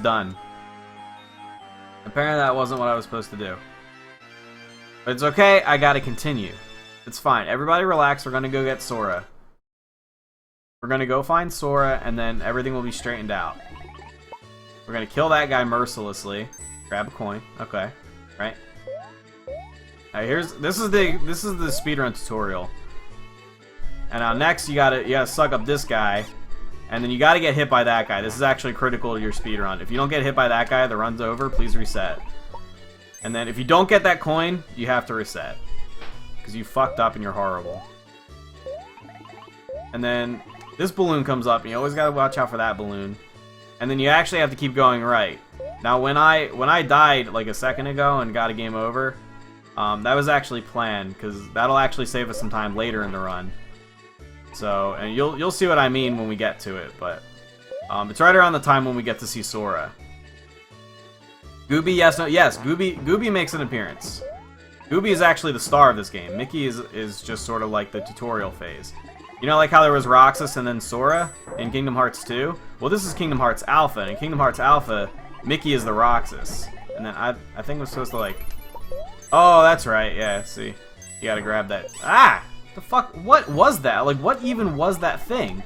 done. Apparently that wasn't what I was supposed to do. But it's okay, I gotta continue. It's fine. Everybody relax, we're gonna go get Sora. We're gonna go find Sora, and then everything will be straightened out. We're gonna kill that guy mercilessly. Grab a coin. Okay. Right. Alright, this is the speedrun tutorial. And now next you gotta suck up this guy. And then you gotta get hit by that guy. This is actually critical to your speedrun. If you don't get hit by that guy, the run's over, please reset. And then if you don't get that coin, you have to reset. Because you fucked up and you're horrible. And then this balloon comes up, and you always gotta watch out for that balloon. And then you actually have to keep going right. Now when I died like a second ago and got a game over, that was actually planned, because that'll actually save us some time later in the run. So, and you'll see what I mean when we get to it, but it's right around the time when we get to see Sora. Gooby, yes, no, yes, Gooby makes an appearance. Gooby is actually the star of this game. Mickey is just sort of like the tutorial phase. You know, like how there was Roxas and then Sora in Kingdom Hearts 2? Well, this is Kingdom Hearts Alpha, and in Kingdom Hearts Alpha, Mickey is the Roxas. And then I think I'm supposed to like... Oh, that's right, yeah, see. You gotta grab that. Ah! The fuck? What was that? Like, what even was that thing?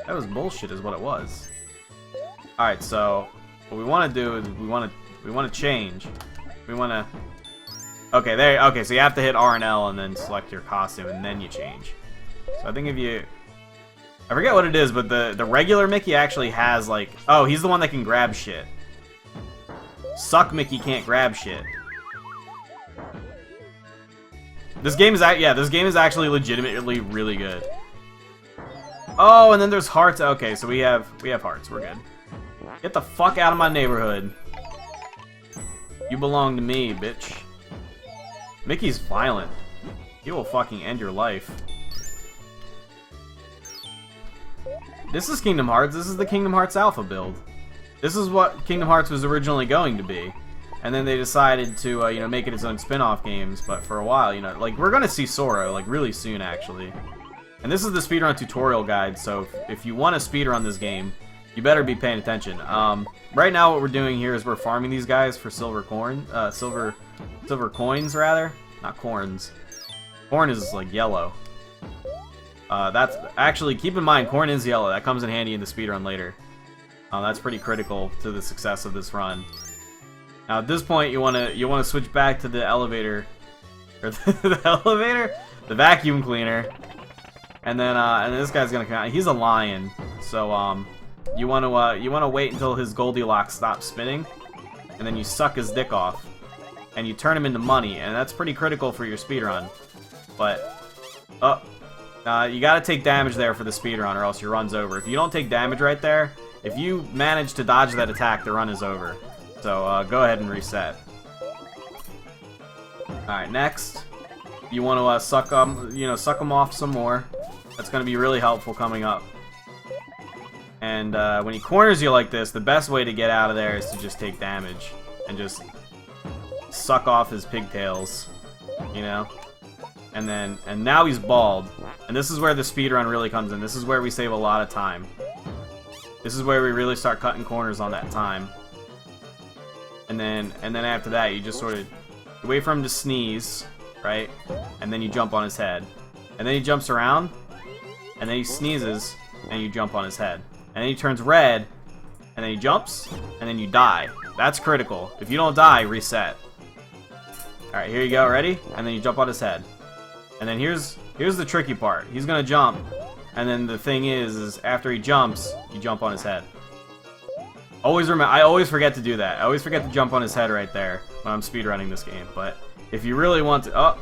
That was bullshit is what it was. Alright, so what we want to do is we want to change. We want to... Okay, there. Okay, so you have to hit R and L and then select your costume and then you change. So I think if you... I forget what it is, but the regular Mickey actually has like... Oh, he's the one that can grab shit. Suck Mickey can't grab shit. This game is actually legitimately really good. Oh, and then there's hearts. Okay, so we have hearts. We're good. Get the fuck out of my neighborhood. You belong to me, bitch. Mickey's violent. He will fucking end your life. This is Kingdom Hearts. This is the Kingdom Hearts Alpha build. This is what Kingdom Hearts was originally going to be. And then they decided to, you know, make it its own spin-off games. But for a while, you know, like, we're gonna see Sora, like, really soon, actually. And this is the speedrun tutorial guide, so if you want to speedrun this game, you better be paying attention. Right now, what we're doing here is we're farming these guys for silver coins, rather. Not corns. Corn is, like, yellow. That's, actually, keep in mind, corn is yellow. That comes in handy in the speedrun later. That's pretty critical to the success of this run. Now at this point you wanna switch back to the elevator, or the vacuum cleaner, and then this guy's gonna come out. He's a lion, so you wanna wait until his Goldilocks stops spinning, and then you suck his dick off, and you turn him into money, and that's pretty critical for your speedrun. But you gotta take damage there for the speedrun, or else your run's over. If you don't take damage right there, if you manage to dodge that attack, the run is over. So go ahead and reset. Alright, next, you want to suck them off some more. That's going to be really helpful coming up. And when he corners you like this, the best way to get out of there is to just take damage and just suck off his pigtails, you know. And now he's bald, and this is where the speedrun really comes in. This is where we save a lot of time. This is where we really start cutting corners on that time. And then after that, you just sort of wait for him to sneeze, right? And then you jump on his head. And then he jumps around, and then he sneezes, and you jump on his head. And then he turns red, and then he jumps, and then you die. That's critical. If you don't die, reset. Alright, here you go, ready? And then you jump on his head. And then here's the tricky part. He's gonna jump, and then the thing is after he jumps, you jump on his head. Always remember, I always forget to do that. I always forget to jump on his head right there when I'm speedrunning this game. But if you really want to... Oh!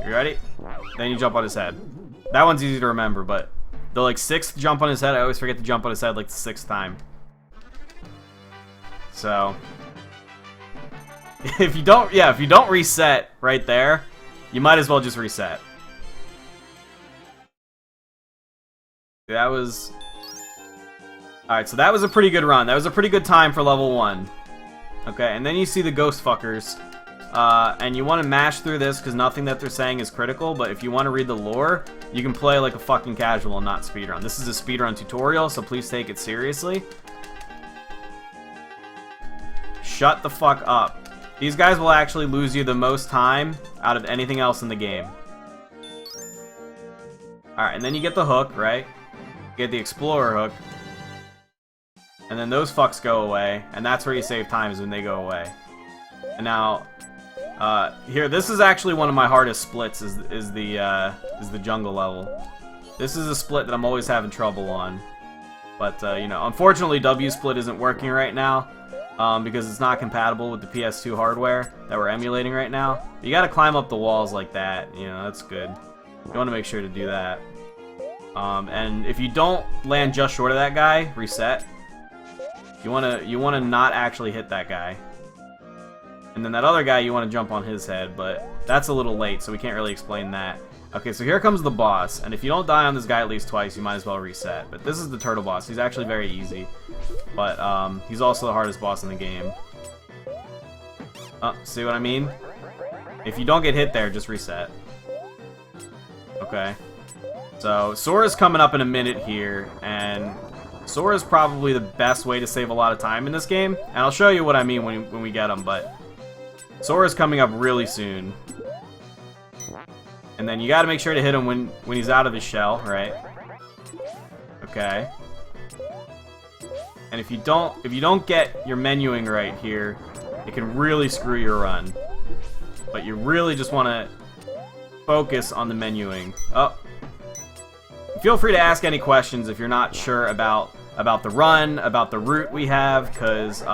You ready? Then you jump on his head. That one's easy to remember, but the, like, 6th jump on his head, I always forget to jump on his head, like, the 6th time. So... If you don't reset right there, you might as well just reset. That was... Alright, so that was a pretty good run. That was a pretty good time for level 1. Okay, and then you see the ghost fuckers. And you want to mash through this because nothing that they're saying is critical, but if you want to read the lore, you can play like a fucking casual and not speedrun. This is a speedrun tutorial, so please take it seriously. shut the fuck up. These guys will actually lose you the most time out of anything else in the game. Alright, and then you get the hook, right? You get the Explorer hook. And then those fucks go away, and that's where you save time, is when they go away. And now, here, this is actually one of my hardest splits, is the jungle level. This is a split that I'm always having trouble on. But, you know, unfortunately W-split isn't working right now, because it's not compatible with the PS2 hardware that we're emulating right now. You gotta climb up the walls like that, you know, that's good. You wanna make sure to do that. And if you don't land just short of that guy, reset. You wanna not actually hit that guy. And then that other guy, you wanna jump on his head, but that's a little late, so we can't really explain that. Okay, so here comes the boss, and if you don't die on this guy at least twice, you might as well reset. But this is the turtle boss. He's actually very easy, but he's also the hardest boss in the game. See what I mean? If you don't get hit there, just reset. Okay. So, Sora's coming up in a minute here, and Sora's probably the best way to save a lot of time in this game. And I'll show you what I mean when we get him, but Sora's coming up really soon. And then you gotta make sure to hit him when he's out of his shell, right? Okay. And if you don't get your menuing right here, it can really screw your run. But you really just wanna focus on the menuing. Oh. Feel free to ask any questions if you're not sure about the run, about the route we have, because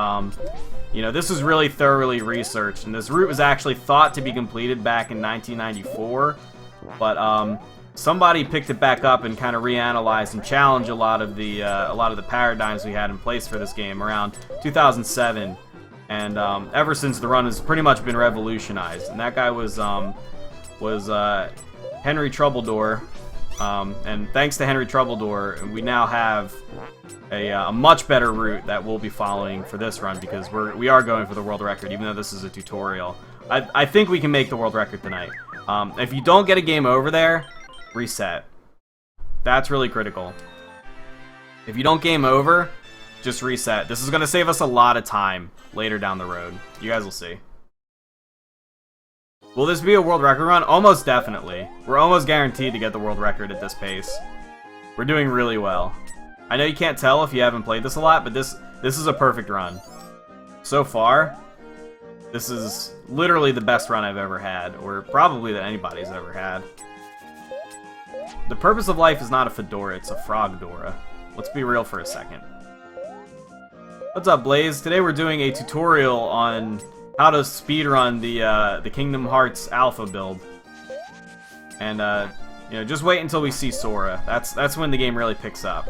you know, this is really thoroughly researched, and this route was actually thought to be completed back in 1994, but somebody picked it back up and kind of reanalyzed and challenged a lot of the paradigms we had in place for this game around 2007, and ever since the run has pretty much been revolutionized. And that guy was Henry Troubledore. And thanks to Henry Troubledore, we now have a much better route that we'll be following for this run, because we are going for the world record, even though this is a tutorial. I think we can make the world record tonight. If you don't get a game over there, reset. That's really critical. If you don't game over, just reset. This is going to save us a lot of time later down the road. You guys will see. Will this be a world record run? Almost definitely. We're almost guaranteed to get the world record at this pace. We're doing really well. I know you can't tell if you haven't played this a lot, but this is a perfect run. So far, this is literally the best run I've ever had, or probably that anybody's ever had. The purpose of life is not a fedora, it's a frogdora. Let's be real for a second. What's up, Blaze? Today we're doing a tutorial on how to speedrun the Kingdom Hearts Alpha build. And you know, just wait until we see Sora. That's when the game really picks up.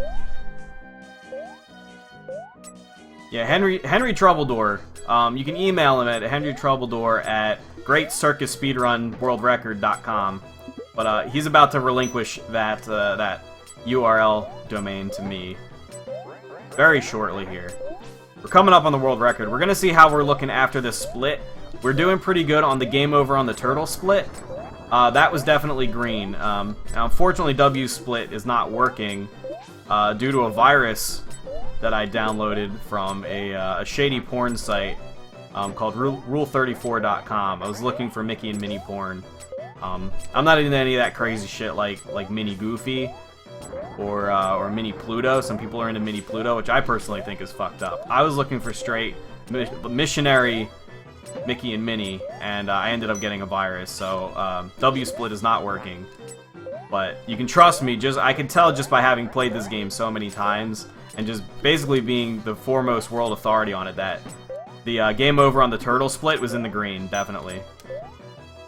Yeah, Henry Troubledore. You can email him at henrytroubledore@greatcircusspeedrunworldrecord.com. But he's about to relinquish that URL domain to me very shortly here. We're coming up on the world record. We're going to see how we're looking after this split. We're doing pretty good on the game over on the turtle split. That was definitely green. Now, unfortunately, W split is not working due to a virus that I downloaded from a shady porn site called Rule34.com. I was looking for Mickey and Minnie porn. I'm not into any of that crazy shit like Minnie Goofy or Mini Pluto. Some people are into Mini Pluto, which I personally think is fucked up. I was looking for straight missionary Mickey and Minnie, and I ended up getting a virus, so W split is not working. But you can trust me, I can tell just by having played this game so many times, and just basically being the foremost world authority on it, that the game over on the turtle split was in the green, definitely.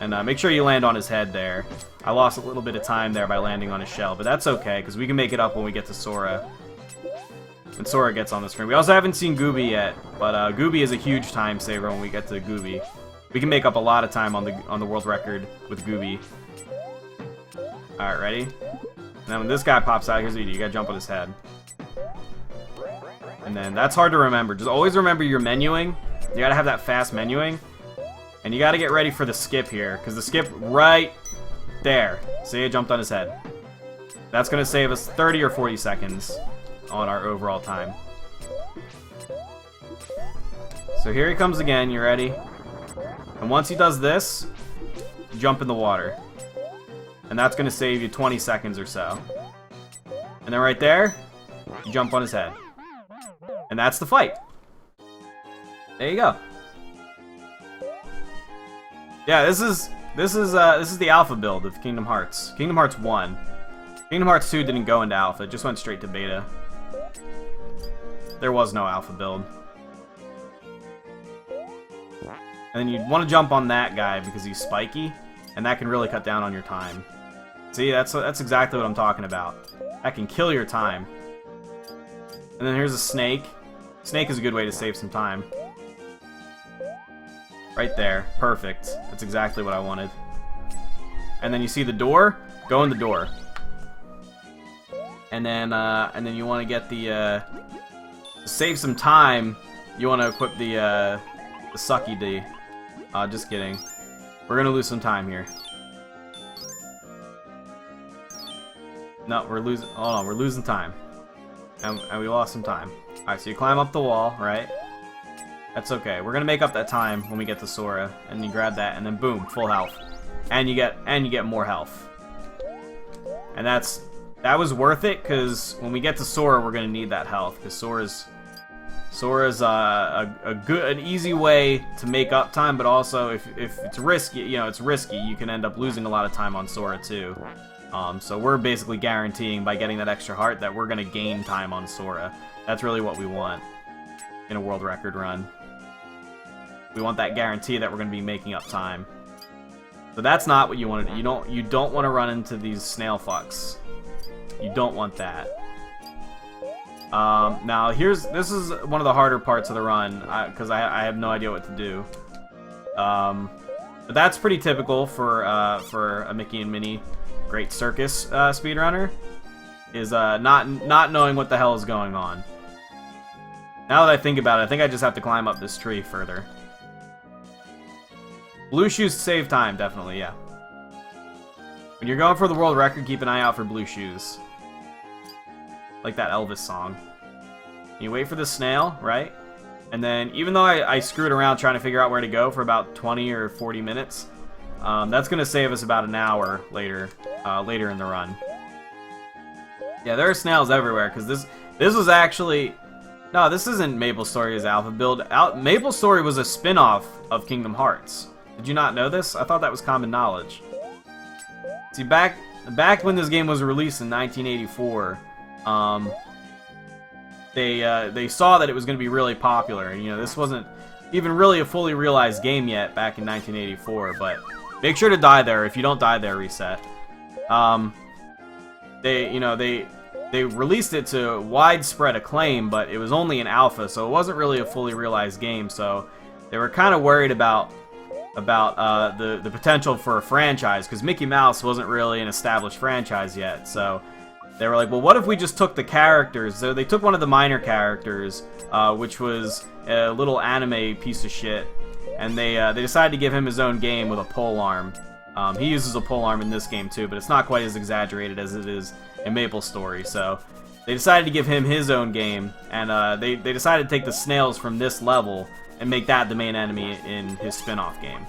And make sure you land on his head there. I lost a little bit of time there by landing on his shell, but that's okay, because we can make it up when we get to Sora. When Sora gets on the screen. We also haven't seen Gooby yet, but Gooby is a huge time saver when we get to Gooby. We can make up a lot of time on the world record with Gooby. Alright, ready? And then when this guy pops out, here's what you do. You gotta jump on his head. And then that's hard to remember. Just always remember your menuing. You gotta have that fast menuing. And you gotta get ready for the skip here, because the skip right there. See, I jumped on his head. That's gonna save us 30 or 40 seconds on our overall time. So here he comes again, you ready? And once he does this, you jump in the water. And that's going to save you 20 seconds or so. And then right there, you jump on his head. And that's the fight. There you go. Yeah, this is the alpha build of Kingdom Hearts. Kingdom Hearts 1. Kingdom Hearts 2 didn't go into alpha, it just went straight to beta. There was no alpha build. And then you'd want to jump on that guy because he's spiky, and that can really cut down on your time. See, that's exactly what I'm talking about. That can kill your time. And then here's a snake. Snake is a good way to save some time. Right there. Perfect. That's exactly what I wanted. And then you see the door? Go in the door. And then you want to get the to save some time, you want to equip the sucky D. Just kidding. We're gonna lose some time here. No, we're losing. Hold on, we're losing time, and we lost some time. All right, so you climb up the wall, right? That's okay. We're gonna make up that time when we get to Sora, and you grab that, and then boom, full health, and you get more health. And that was worth it, because when we get to Sora, we're gonna need that health, because Sora's an easy way to make up time, but also if it's risky, you know, it's risky. You can end up losing a lot of time on Sora too. So we're basically guaranteeing by getting that extra heart that we're gonna gain time on Sora. That's really what we want in a world record run. We want that guarantee that we're gonna be making up time. But that's not what you want to do. You don't want to run into these snail fucks. You don't want that. Now this is one of the harder parts of the run because I have no idea what to do. But that's pretty typical for a Mickey and Minnie Great Circus speedrunner, is not knowing what the hell is going on. Now that I think about it, I think I just have to climb up this tree further. Blue shoes save time, definitely, yeah. When you're going for the world record, keep an eye out for blue shoes. Like that Elvis song. You wait for the snail, right? And then, even though I screwed around trying to figure out where to go for about 20 or 40 minutes, that's going to save us about an hour later in the run. Yeah, there are snails everywhere, because this was actually... No, this isn't MapleStory's alpha build. MapleStory was a spin-off of Kingdom Hearts. Did you not know this? I thought that was common knowledge. See, back when this game was released in 1984, they saw that it was going to be really popular, and this wasn't even really a fully realized game yet back in 1984. But make sure to die there. If you don't die there, reset. They released it to widespread acclaim, but it was only an alpha, so it wasn't really a fully realized game. So they were kind of worried about the potential for a franchise, because Mickey Mouse wasn't really an established franchise yet. So they were like, well, what if we just took the characters? So they took one of the minor characters, which was a little anime piece of shit, and they decided to give him his own game with a pole arm. He uses a pole arm in this game too, but it's not quite as exaggerated as it is in MapleStory. So they decided to give him his own game, and they decided to take the snails from this level and make that the main enemy in his spin-off game.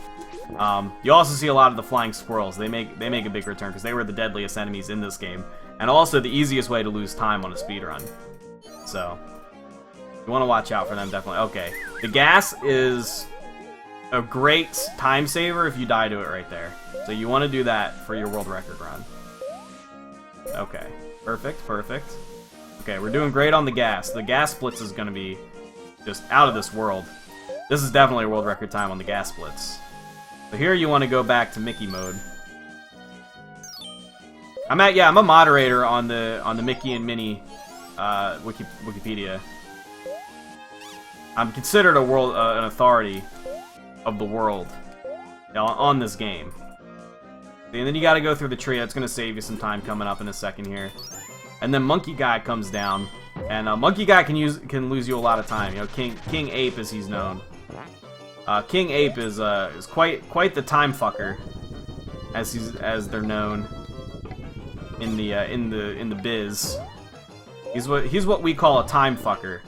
You also see a lot of the flying squirrels. They make a big return because they were the deadliest enemies in this game, and also the easiest way to lose time on a speedrun. So you want to watch out for them, definitely. Okay, the gas is a great time saver if you die to it right there. So you want to do that for your world record run. Okay, perfect. Okay, we're doing great on the gas. The gas splits is going to be just out of this world. This is definitely a world record time on the gas splits. So here you want to go back to Mickey mode. I'm a moderator on the Mickey and Minnie Wikipedia. I'm considered an authority of the world on this game. And then you got to go through the tree. That's going to save you some time coming up in a second here. And then Monkey Guy comes down, and Monkey Guy can lose you a lot of time. King Ape, as he's known. King Ape is quite the time fucker, as they're known in the biz. He's what we call a time fucker.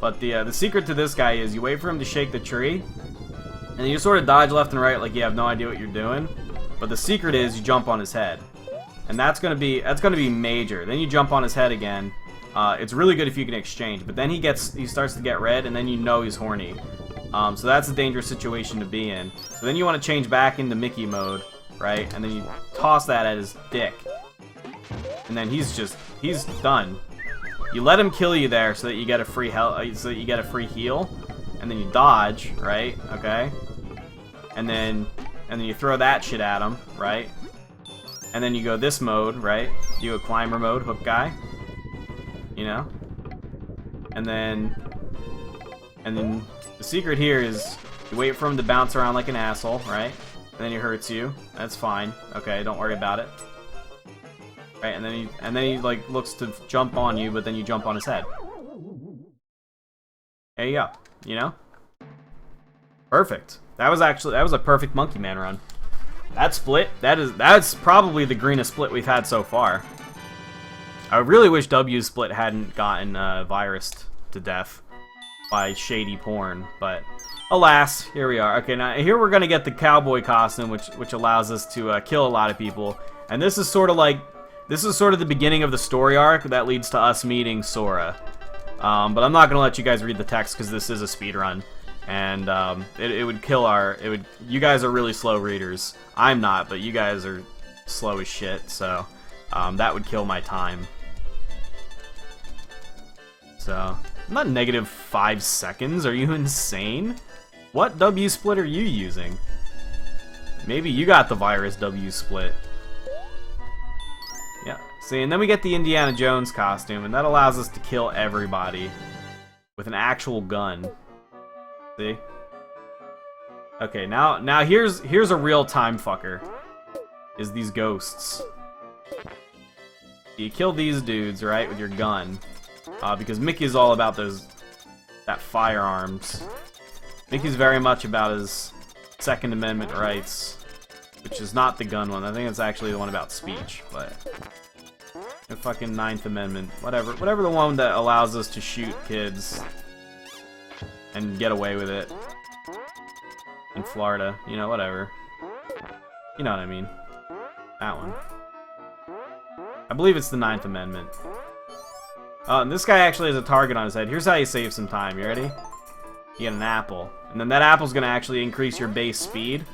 But the secret to this guy is you wait for him to shake the tree, and you sort of dodge left and right like you have no idea what you're doing. But the secret is you jump on his head, and that's gonna be major. Then you jump on his head again. It's really good if you can exchange, but then he starts to get red, and then you know he's horny. So that's a dangerous situation to be in. So then you want to change back into Mickey mode, right? And then you toss that at his dick, and then he's done. You let him kill you there so that you get a free heal, and then you dodge, right? Okay, and then you throw that shit at him, right? And then you go this mode, right? You go climber mode, hook guy, you know, and then the secret here is you wait for him to bounce around like an asshole, right? And then he hurts you. That's fine. Okay, don't worry about it. Right, and then he like looks to jump on you, but then you jump on his head. There you go. You know? Perfect. That was a perfect Monkey Man run. That split, that's probably the greenest split we've had so far. I really wish W's split hadn't gotten virused to death by shady porn, but alas, here we are. Okay, now here we're gonna get the cowboy costume, which allows us to kill a lot of people, and this is sort of the beginning of the story arc that leads to us meeting Sora. But I'm not gonna let you guys read the text because this is a speed run, and it would kill you guys are really slow readers. I'm not, but you guys are slow as shit, so that would kill my time. So I'm not -5 seconds. Are you insane? What W split are you using? Maybe you got the virus W split. Yeah. See, and then we get the Indiana Jones costume, and that allows us to kill everybody with an actual gun. See? Okay, now here's a real time fucker. Is these ghosts. You kill these dudes, right, with your gun. Because Mickey's all about that firearms. Mickey's very much about his Second Amendment rights, which is not the gun one. I think it's actually the one about speech, but the fucking 9th Amendment, whatever the one that allows us to shoot kids and get away with it in Florida, you know, whatever. You know what I mean? That one. I believe it's the 9th Amendment. And this guy actually has a target on his head. Here's how you save some time. You ready? You get an apple. And then that apple's going to actually increase your base speed.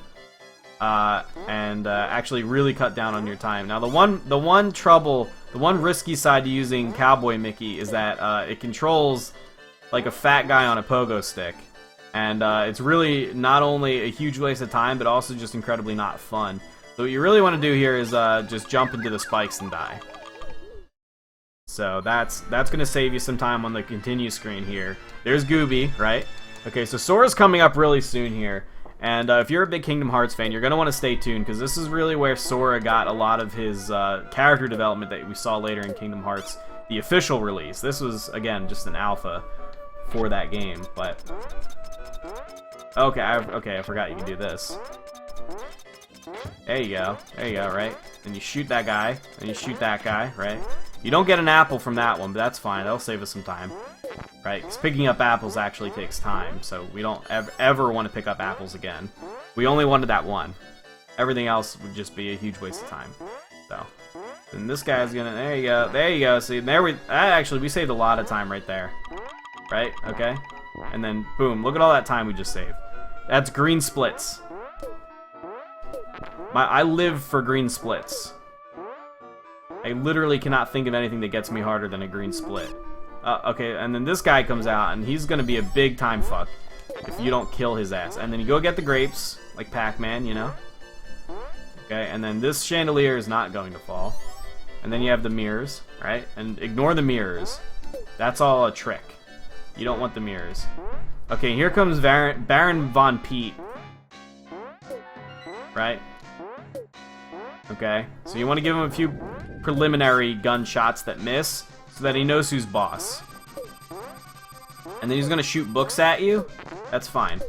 And actually really cut down on your time. Now, the one risky side to using Cowboy Mickey is that it controls like a fat guy on a pogo stick. And it's really not only a huge waste of time, but also just incredibly not fun. So what you really want to do here is just jump into the spikes and die. So that's going to save you some time on the continue screen here. There's Gooby, right? Okay, so Sora's coming up really soon here. And if you're a big Kingdom Hearts fan, you're going to want to stay tuned, because this is really where Sora got a lot of his character development that we saw later in Kingdom Hearts, the official release. This was, again, just an alpha for that game, but... Okay, I forgot you can do this. There you go, right? And you shoot that guy, and you shoot that guy, right? You don't get an apple from that one, but that's fine. That'll save us some time, right? Because picking up apples actually takes time, so we don't ever want to pick up apples again. We only wanted that one. Everything else would just be a huge waste of time. So, and this guy's gonna. There you go. See, actually, we saved a lot of time right there, right? Okay, and then boom! Look at all that time we just saved. That's green splits. I live for green splits. I literally cannot think of anything that gets me harder than a green split. Okay, and then this guy comes out, and he's gonna be a big time fuck if you don't kill his ass. And then you go get the grapes, like Pac-Man, you know? Okay, and then this chandelier is not going to fall. And then you have the mirrors, right? And ignore the mirrors. That's all a trick. You don't want the mirrors. Okay, here comes Baron Von Pete. Right? Okay, so you want to give him a few preliminary gunshots that miss, so that he knows who's boss. And then he's going to shoot books at you. That's fine.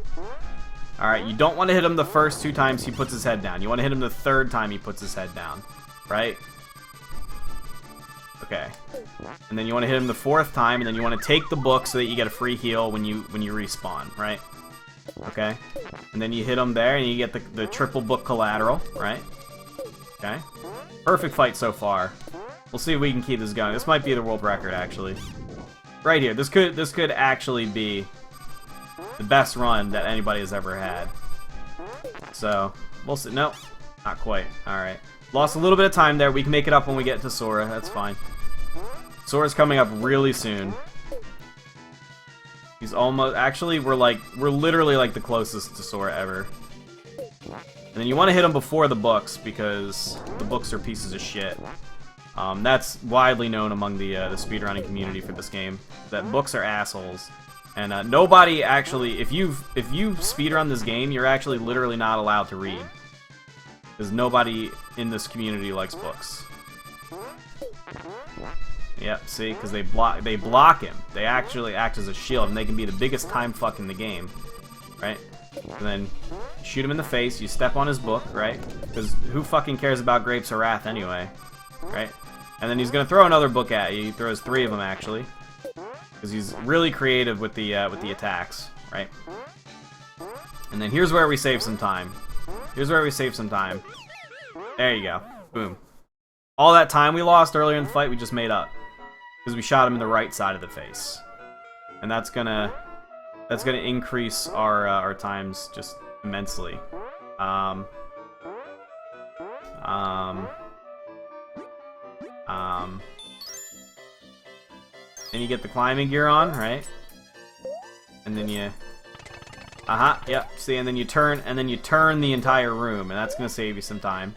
Alright, you don't want to hit him the first 2 times he puts his head down. You want to hit him the 3rd time he puts his head down. Right? Okay. And then you want to hit him the 4th time, and then you want to take the book so that you get a free heal when you respawn, right? Okay. And then you hit him there, and you get the triple book collateral, right? Okay. Perfect fight so far. We'll see if we can keep this going. This might be the world record, actually. Right here. This could actually be the best run that anybody has ever had. So, we'll see. Nope. Not quite. Alright. Lost a little bit of time there. We can make it up when we get to Sora. That's fine. Sora's coming up really soon. He's almost... Actually, we're literally like the closest to Sora ever. And then you want to hit him before the books, because the books are pieces of shit. That's widely known among the speedrunning community for this game, that books are assholes. And nobody actually... If you speedrun this game, you're actually literally not allowed to read. Because nobody in this community likes books. Yep, see? Because they block him. They actually act as a shield, and they can be the biggest time fuck in the game. Right? And then shoot him in the face, you step on his book, right? Because who fucking cares about Grapes of Wrath anyway? Right? And then he's going to throw another book at you. He throws 3 of them, actually. Because he's really creative with the attacks, right? And then here's where we save some time. Here's where we save some time. There you go. Boom. All that time we lost earlier in the fight, we just made up. Because we shot him in the right side of the face. And that's gonna increase our times just immensely. And you get the climbing gear on, right? And then you... yep, see, and then you turn the entire room, and that's gonna save you some time.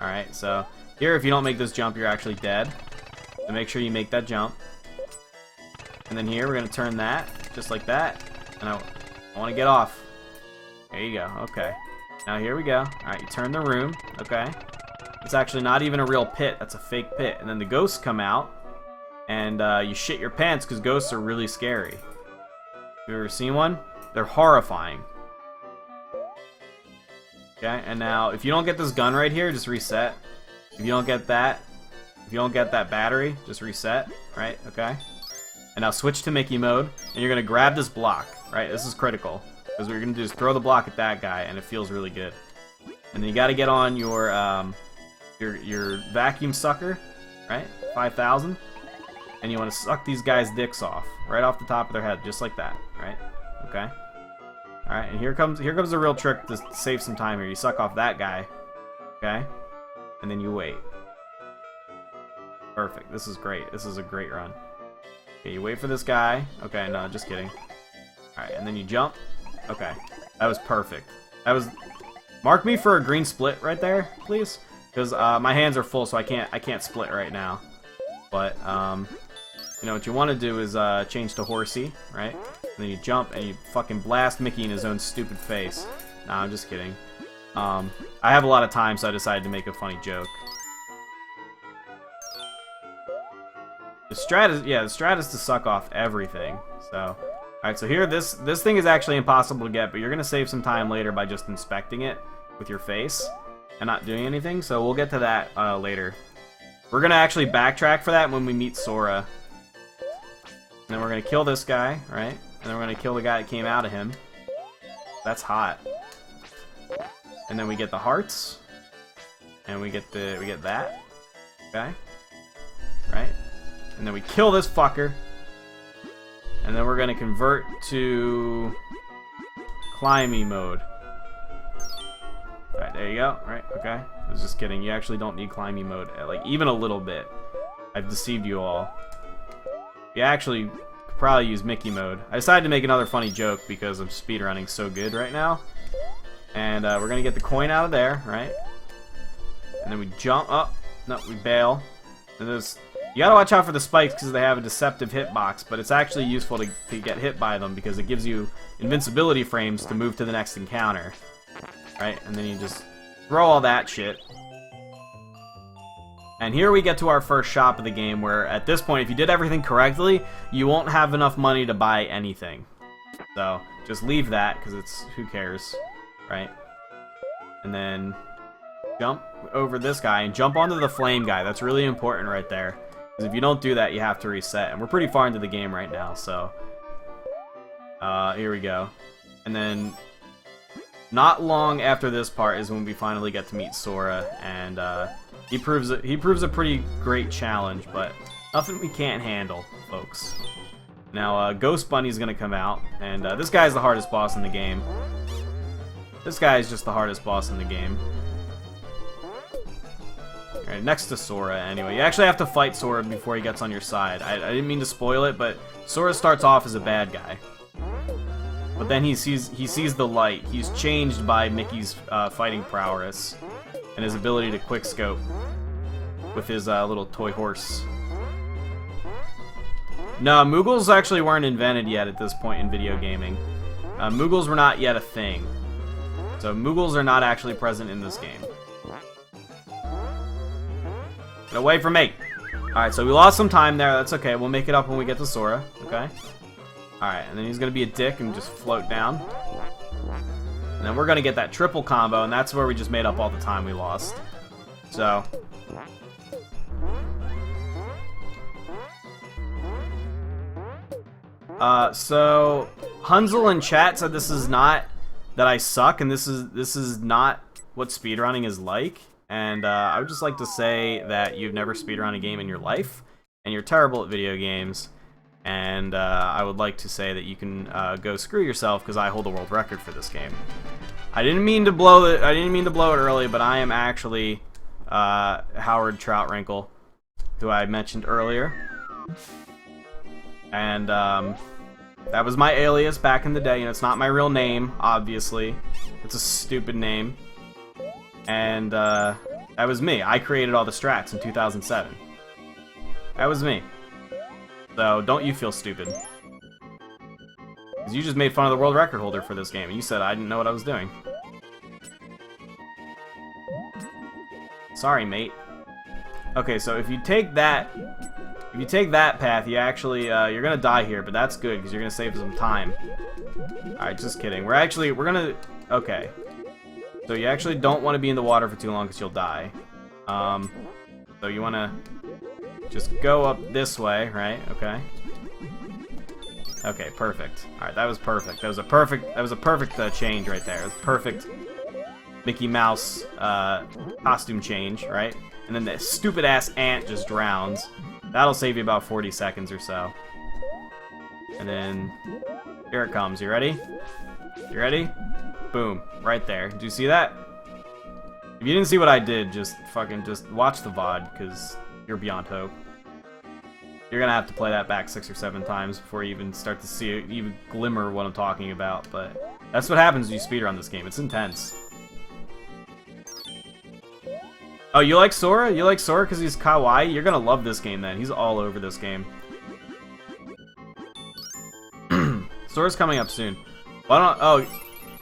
Alright, so here, if you don't make this jump, you're actually dead. So make sure you make that jump. And then here, we're gonna turn that, just like that. And I wanna get off. There you go, okay. Now here we go. Alright, you turn the room, okay. It's actually not even a real pit, that's a fake pit. And then the ghosts come out, and you shit your pants, because ghosts are really scary. You ever seen one? They're horrifying. Okay, and now if you don't get this gun right here, just reset. If you don't get that battery, just reset, right? Okay. And now switch to Mickey mode, and you're gonna grab this block, right? This is critical, because what you're gonna do is throw the block at that guy, and it feels really good. And then you gotta get on your vacuum sucker, right? 5,000, and you want to suck these guys' dicks off, right off the top of their head, just like that, right? Okay. Alright, and here comes the real trick to save some time here. You suck off that guy. Okay? And then you wait. Perfect. This is great. This is a great run. Okay, you wait for this guy. Okay, no, just kidding. Alright, and then you jump. Okay. That was perfect. That was... Mark me for a green split right there, please. Because my hands are full, so I can't split right now. But, you know, what you want to do is change to horsey, right? And then you jump and you fucking blast Mickey in his own stupid face. Nah, I'm just kidding. I have a lot of time, so I decided to make a funny joke. The strat is to suck off everything. So, alright, so here, this thing is actually impossible to get, but you're going to save some time later by just inspecting it with your face and not doing anything, so we'll get to that later. We're going to actually backtrack for that when we meet Sora. And then we're going to kill this guy, right? And then we're going to kill the guy that came out of him. That's hot. And then we get the hearts. And we get that. Okay? Right? And then we kill this fucker. And then we're going to convert to climbing mode. Alright, there you go. Right, okay. I was just kidding. You actually don't need climbing mode. Like, even a little bit. I've deceived you all. You actually could probably use Mickey mode. I decided to make another funny joke because I'm speedrunning so good right now. And we're going to get the coin out of there, right? And then we jump up. No, we bail. And there's... You gotta watch out for the spikes because they have a deceptive hitbox, but it's actually useful to get hit by them because it gives you invincibility frames to move to the next encounter. Right? And then you just throw all that shit. And here we get to our first shop of the game where, at this point, if you did everything correctly, you won't have enough money to buy anything. So, just leave that, because it's... who cares? Right? And then jump over this guy and jump onto the flame guy. That's really important right there. Because if you don't do that, you have to reset. And we're pretty far into the game right now, so... here we go. And then... not long after this part is when we finally get to meet Sora, and he proves a pretty great challenge, but nothing we can't handle, folks. Now, Ghost Bunny's gonna come out, and this guy's the hardest boss in the game. This guy is just the hardest boss in the game. Alright, next to Sora, anyway. You actually have to fight Sora before he gets on your side. I didn't mean to spoil it, but Sora starts off as a bad guy. But then he sees the light. He's changed by Mickey's fighting prowess and his ability to quickscope with his little toy horse. No, Moogles actually weren't invented yet at this point in video gaming. Moogles were not yet a thing. So Moogles are not actually present in this game. Get away from me! Alright, so we lost some time there. That's okay. We'll make it up when we get to Sora. Okay? Alright, and then he's going to be a dick and just float down. And then we're going to get that triple combo, and that's where we just made up all the time we lost. So... so Hunzel in chat said this is not that I suck, and this is not what speedrunning is like. And I would just like to say that you've never speedrun a game in your life, and you're terrible at video games. And I would like to say that you can go screw yourself, because I hold the world record for this game. I didn't mean to blow it. I didn't mean to blow it early, but I am actually Howard Troutfingers, who I mentioned earlier. And that was my alias back in the day. You know, it's not my real name, obviously. It's a stupid name. And that was me. I created all the strats in 2007. That was me. So don't you feel stupid. Because you just made fun of the world record holder for this game, and you said I didn't know what I was doing. Sorry, mate. Okay, so if you take that path, you actually you're gonna die here, but that's good because you're gonna save some time. All right, just kidding. We're gonna okay. So you actually don't want to be in the water for too long because you'll die. So you want to just go up this way, right? Okay. Okay, perfect. All right, that was perfect. That was a perfect change right there. It was perfect Mickey Mouse costume change, right? And then the stupid ass ant just drowns. That'll save you about 40 seconds or so. And then here it comes. You ready? You ready? Boom, right there. Did you see that? If you didn't see what I did, just watch the VOD, because you're beyond hope. You're gonna have to play that back 6 or 7 times before you even start to see it, even glimmer what I'm talking about. But that's what happens when you speedrun this game. It's intense. Oh, you like Sora? You like Sora because he's kawaii? You're gonna love this game then. He's all over this game. Sora's coming up soon.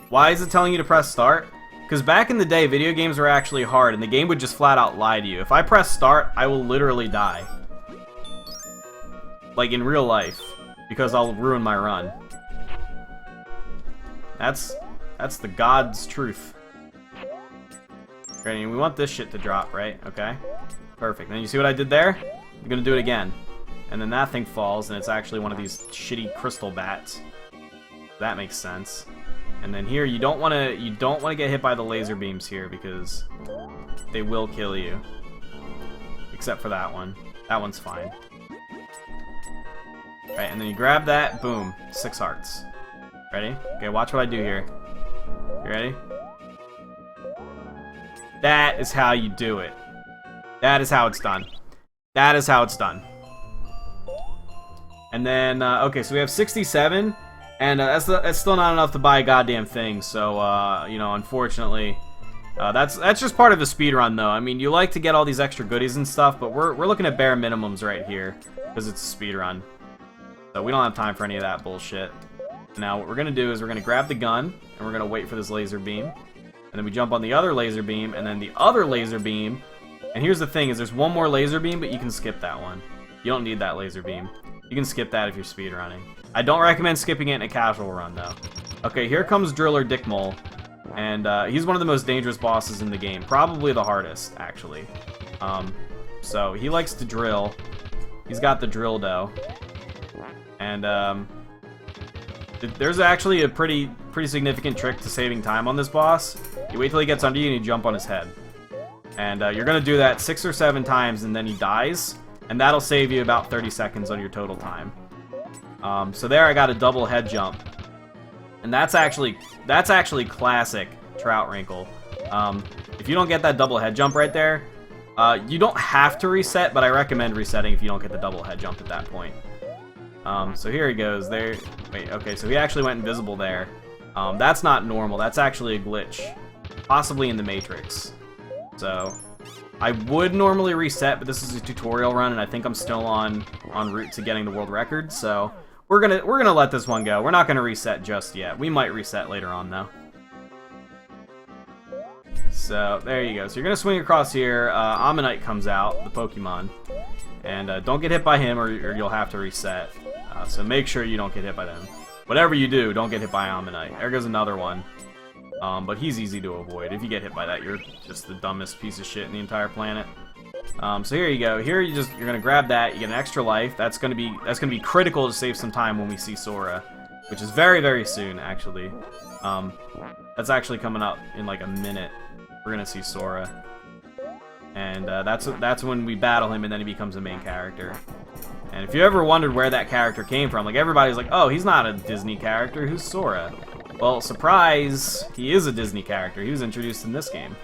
Why is it telling you to press start? Because back in the day, video games were actually hard, and the game would just flat out lie to you. If I press start, I will literally die. Like in real life. Because I'll ruin my run. That's the God's truth. Right, and we want this shit to drop, right? Okay. Perfect. Then you see what I did there? I'm gonna do it again. And then that thing falls, and it's actually one of these shitty crystal bats. That makes sense. And then here, you don't want to get hit by the laser beams here because they will kill you. Except for that one. That one's fine. Right, and then you grab that, boom, 6 hearts. Ready? Okay, watch what I do here. You ready? That is how you do it. That is how it's done. That is how it's done. And then, okay, so we have 67. And that's still not enough to buy a goddamn thing, so, you know, unfortunately, that's just part of the speedrun, though. I mean, you like to get all these extra goodies and stuff, but we're looking at bare minimums right here, because it's a speedrun. So we don't have time for any of that bullshit. Now, what we're going to do is we're going to grab the gun, and we're going to wait for this laser beam. And then we jump on the other laser beam, and then the other laser beam. And here's the thing, is there's one more laser beam, but you can skip that one. You don't need that laser beam. You can skip that if you're speedrunning. I don't recommend skipping it in a casual run, though. Okay, here comes Driller Dick Mole. And he's one of the most dangerous bosses in the game. Probably the hardest, actually. So he likes to drill. He's got the drill dough. And there's actually a pretty significant trick to saving time on this boss. You wait till he gets under you and you jump on his head. And you're going to do that 6 or 7 times and then he dies. And that'll save you about 30 seconds on your total time. So there I got a double head jump. And that's actually classic Troutwrinkle. If you don't get that double head jump right there, you don't have to reset, but I recommend resetting if you don't get the double head jump at that point. So here he goes. There. Wait, okay, so he actually went invisible there. That's not normal. That's actually a glitch. Possibly in the Matrix. So I would normally reset, but this is a tutorial run, and I think I'm still on route to getting the world record, so we're gonna let this one go. We're not gonna reset just yet. We might reset later on though. So there you go. So you're gonna swing across here. Ammonite comes out, the Pokemon, and don't get hit by him, or you'll have to reset. So make sure you don't get hit by them. Whatever you do, don't get hit by Ammonite. There goes another one. But he's easy to avoid. If you get hit by that, you're just the dumbest piece of shit in the entire planet. So here you go. Here you're gonna grab that. You get an extra life. That's gonna be critical to save some time when we see Sora, which is very, very soon actually. That's actually coming up in like a minute. We're gonna see Sora, and that's when we battle him, and then he becomes a main character. And if you ever wondered where that character came from, like everybody's like, oh, he's not a Disney character. Who's Sora? Well, surprise, he is a Disney character. He was introduced in this game.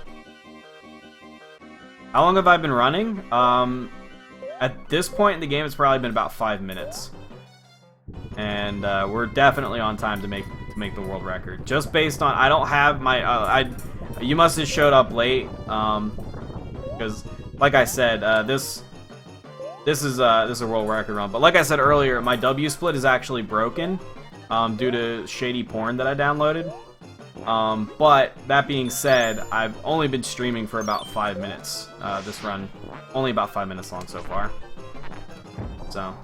How long have I been running? At this point in the game, it's probably been about 5 minutes. And we're definitely on time to make the world record. Just based on, I don't have my, you must have showed up late, because, like I said, this is a world record run. But like I said earlier, my W split is actually broken, due to shady porn that I downloaded. But that being said, I've only been streaming for about 5 minutes. This run, only about 5 minutes long so far. So,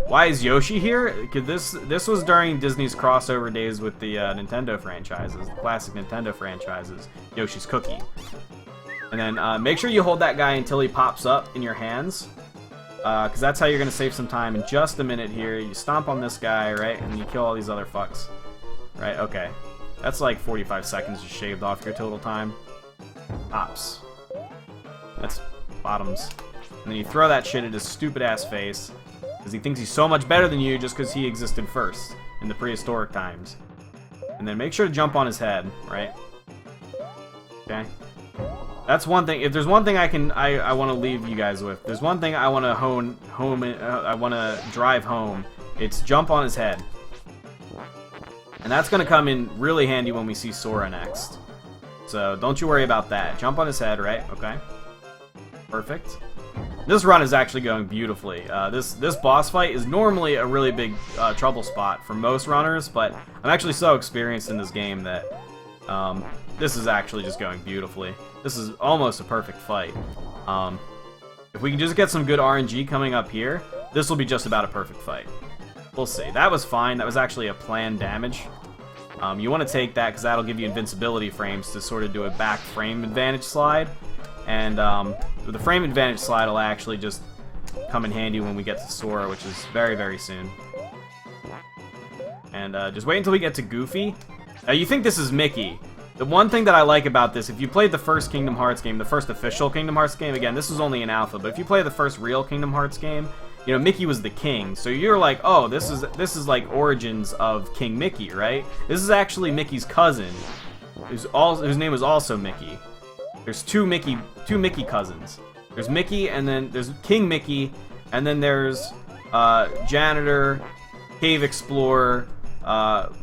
why is Yoshi here? Cause this was during Disney's crossover days with the Nintendo franchises, the classic Nintendo franchises. Yoshi's Cookie. And then make sure you hold that guy until he pops up in your hands, because that's how you're gonna save some time. In just a minute here, you stomp on this guy, right, and you kill all these other fucks. Right, okay. That's like 45 seconds just shaved off your total time. Tops. That's bottoms. And then you throw that shit at his stupid ass face, because he thinks he's so much better than you just because he existed first in the prehistoric times. And then make sure to jump on his head, right? Okay. That's one thing. If there's one thing I want to leave you guys with, there's one thing I want to I want to drive home. It's jump on his head. And that's going to come in really handy when we see Sora next. So don't you worry about that. Jump on his head, right? Okay. Perfect. This run is actually going beautifully. This boss fight is normally a really big trouble spot for most runners, but I'm actually so experienced in this game that this is actually just going beautifully. This is almost a perfect fight. If we can just get some good RNG coming up here, this will be just about a perfect fight. We'll see. That was fine. That was actually a planned damage. You want to take that because that'll give you invincibility frames to sort of do a back frame advantage slide. And the frame advantage slide will actually just come in handy when we get to Sora, which is very, very soon. And just wait until we get to Goofy. Now, you think this is Mickey. The one thing that I like about this, if you played the first Kingdom Hearts game, the first official Kingdom Hearts game, again, this was only an alpha, but if you play the first real Kingdom Hearts game, you know, Mickey was the king. So you're like, oh, this is like origins of King Mickey, right? This is actually Mickey's cousin, whose name was also Mickey. There's two Mickey cousins. There's Mickey, and then there's King Mickey, and then there's janitor, cave explorer,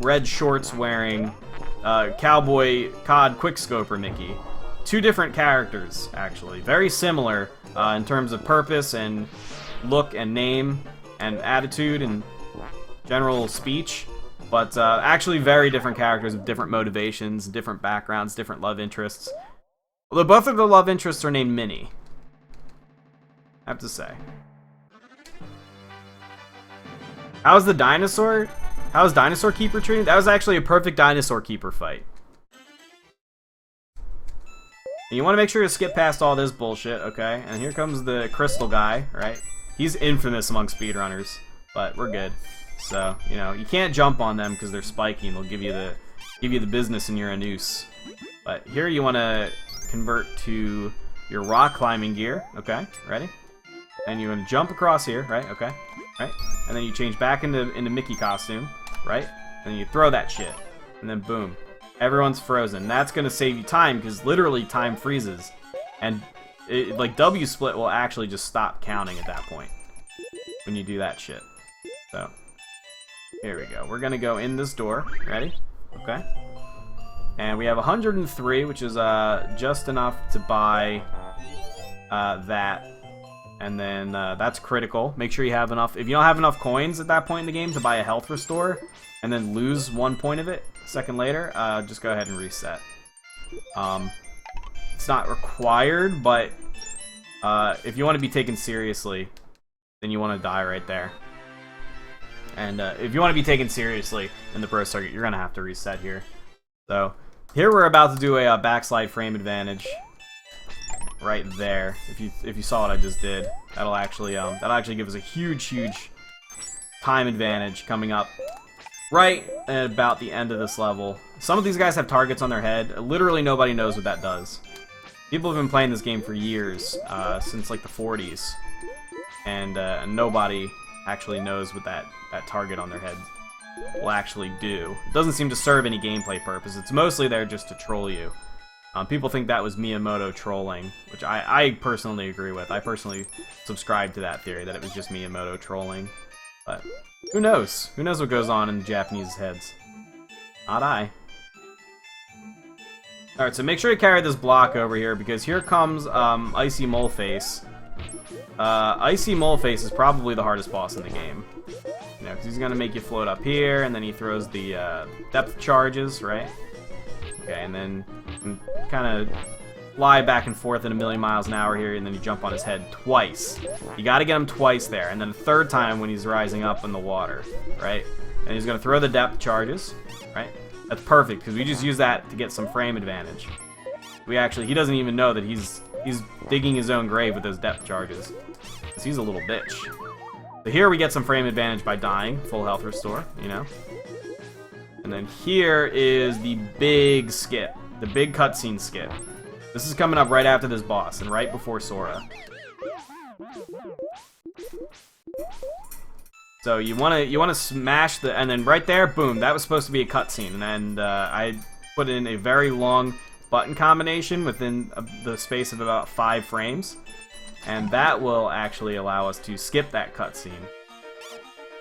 red shorts wearing, cowboy cod quickscoper Mickey. Two different characters, actually. Very similar in terms of purpose and look and name and attitude and general speech, but actually very different characters with different motivations, different backgrounds, different love interests. Although both of the love interests are named Minnie, I have to say. How's the dinosaur? How's Dinosaur Keeper treated? That was actually a perfect Dinosaur Keeper fight. And you want to make sure to skip past all this bullshit, okay? And here comes the crystal guy, right? He's infamous among speedrunners, but we're good. So, you know, you can't jump on them because they're spiky and they'll give you the business in your anus. But here you want to convert to your rock climbing gear, okay? Ready? And you want to jump across here, right? Okay, right? And then you change back into Mickey costume, right? And then you throw that shit, and then boom. Everyone's frozen. That's going to save you time, because literally time freezes. And, like, W-split will actually just stop counting at that point when you do that shit. So, here we go. We're going to go in this door. Ready? Okay. And we have 103, which is just enough to buy that. And then that's critical. Make sure you have enough. If you don't have enough coins at that point in the game to buy a health restore, and then lose 1 point of it a second later, just go ahead and reset. It's not required, but if you want to be taken seriously, then you want to die right there. And if you want to be taken seriously in the pro circuit, you're going to have to reset here. So here we're about to do a backslide frame advantage. Right there. If you saw what I just did, that'll actually give us a huge time advantage coming up right at about the end of this level. Some of these guys have targets on their head. Literally nobody knows what that does. People have been playing this game for years, since like the 40s, and nobody actually knows what that target on their head will actually do. It doesn't seem to serve any gameplay purpose. It's mostly there just to troll you. People think that was Miyamoto trolling, which I personally agree with. I personally subscribe to that theory, that it was just Miyamoto trolling. But who knows? Who knows what goes on in the Japanese heads? Not I. Alright, so make sure you carry this block over here, because here comes Icy Moleface. Icy Moleface is probably the hardest boss in the game. You know, because he's going to make you float up here, and then he throws the depth charges, right? Okay, and then kind of fly back and forth at 1,000,000 miles an hour here, and then you jump on his head twice. You got to get him twice there, and then a third time when he's rising up in the water, right? And he's going to throw the depth charges, right? That's perfect, because we just use that to get some frame advantage. He doesn't even know that he's digging his own grave with those depth charges, because he's a little bitch. So here we get some frame advantage by dying, full health restore, you know? And then here is the big skip, the big cutscene skip. This is coming up right after this boss and right before Sora. So you wanna smash the, and then right there, boom, that was supposed to be a cutscene, and I put in a very long button combination within the space of about 5 frames, and that will actually allow us to skip that cutscene.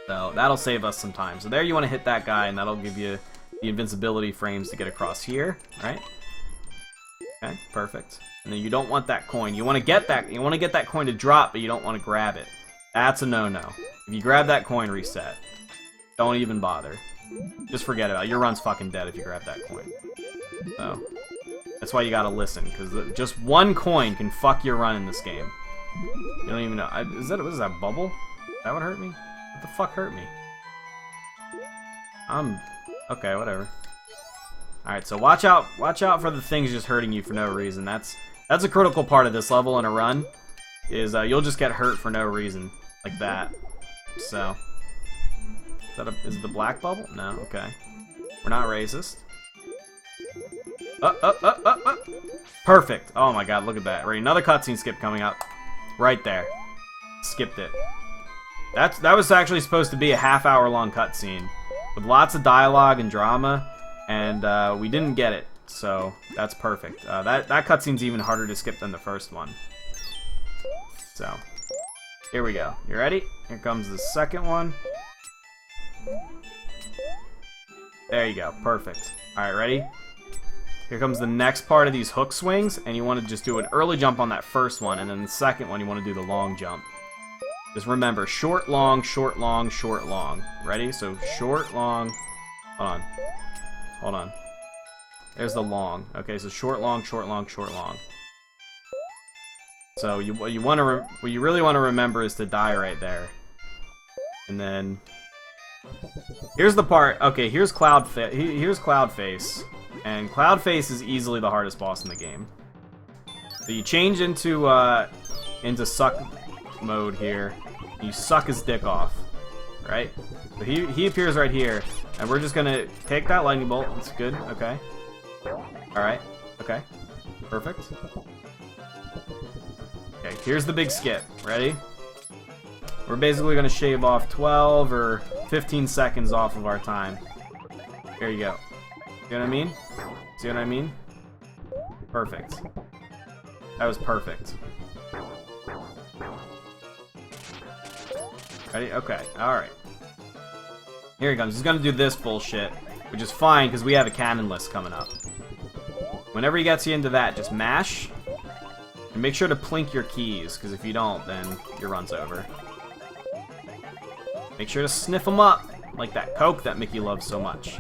So that'll save us some time. So there you want to hit that guy, and that'll give you the invincibility frames to get across here, right? Okay, perfect. And then you don't want that coin. You want to get that coin to drop, but you don't want to grab it. That's a no-no. If you grab that coin, reset. Don't even bother. Just forget about it. Your run's fucking dead if you grab that coin. So that's why you gotta listen, because just one coin can fuck your run in this game. You don't even know. What is that, bubble? That would hurt me? What the fuck hurt me? Okay, whatever. Alright, so watch out for the things just hurting you for no reason. That's a critical part of this level in a run, is you'll just get hurt for no reason. Like that. So, is it the black bubble? No, okay. We're not racist. Perfect. Oh my god, look at that. Right, another cutscene skip coming up. Right there. Skipped it. That was actually supposed to be a half-hour long cutscene with lots of dialogue and drama, and we didn't get it, so that's perfect. That cutscene's even harder to skip than the first one. So, here we go. You ready? Here comes the second one. There you go. Perfect. Alright, ready? Here comes the next part of these hook swings, and you want to just do an early jump on that first one, and then the second one you want to do the long jump. Just remember, short, long, short, long, short, long. Ready? So short, long. Hold on. There's the long. Okay, so short, long, short, long, short, long. So what you really want to remember is to die right there. And then here's the part. Okay, here's Cloudface, and Cloudface is easily the hardest boss in the game. So you change into suck mode here. You suck his dick off, right? So he appears right here, and we're just gonna take that lightning bolt. That's good. Okay. All right. Okay. Perfect. Okay. Here's the big skip. Ready? We're basically gonna shave off 12 or 15 seconds off of our time. Here you go. See what I mean? See what I mean? Perfect. That was perfect. Ready? Okay. Alright. Here he comes. He's gonna do this bullshit, which is fine because we have a cannon list coming up. Whenever he gets you into that, just mash. And make sure to plink your keys, because if you don't, then your run's over. Make sure to sniff them up, like that Coke that Mickey loves so much.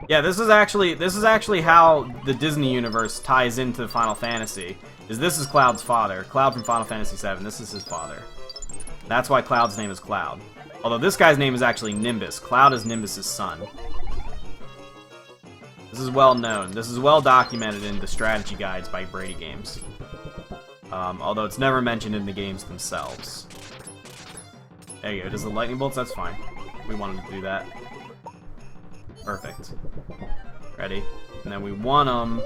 Yeah, this is actually how the Disney universe ties into Final Fantasy. This is Cloud's father. Cloud from Final Fantasy VII. This is his father. That's why Cloud's name is Cloud. Although this guy's name is actually Nimbus. Cloud is Nimbus's son. This is well known. This is well documented in the strategy guides by Brady Games. Although it's never mentioned in the games themselves. There you go. Does the lightning bolts? That's fine. We wanted to do that. Perfect. Ready? And then we want them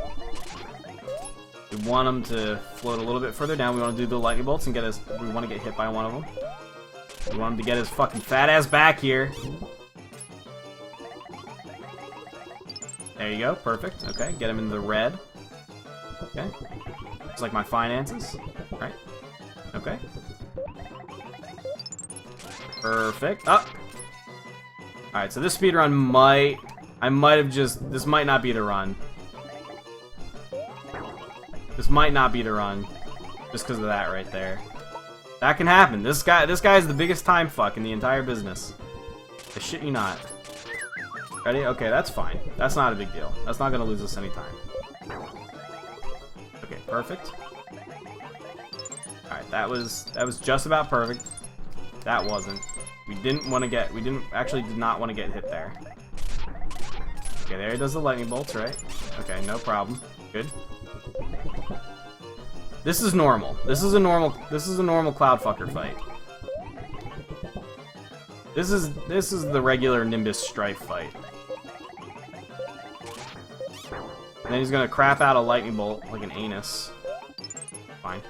to float a little bit further down. We want to do the lightning bolts and get us. We want to get hit by one of them. We want him to get his fucking fat ass back here. There you go. Perfect. Okay. Get him into the red. Okay. It's like my finances. Right. Okay. Perfect. Up. Alright, so this speedrun this might not be the run. This might not be the run. Just because of that right there. That can happen. This guy is the biggest time fuck in the entire business. I shit you not. Ready? Okay, that's fine. That's not a big deal. That's not gonna lose us any time. Okay, perfect. Alright, that was just about perfect. That wasn't. We did not want to get hit there. Okay, there he does the lightning bolts, right? Okay, no problem. Good. This is normal. This is a normal Cloudfucker fight. This is the regular Nimbus Strife fight. And then he's gonna crap out a lightning bolt like an anus. Fine.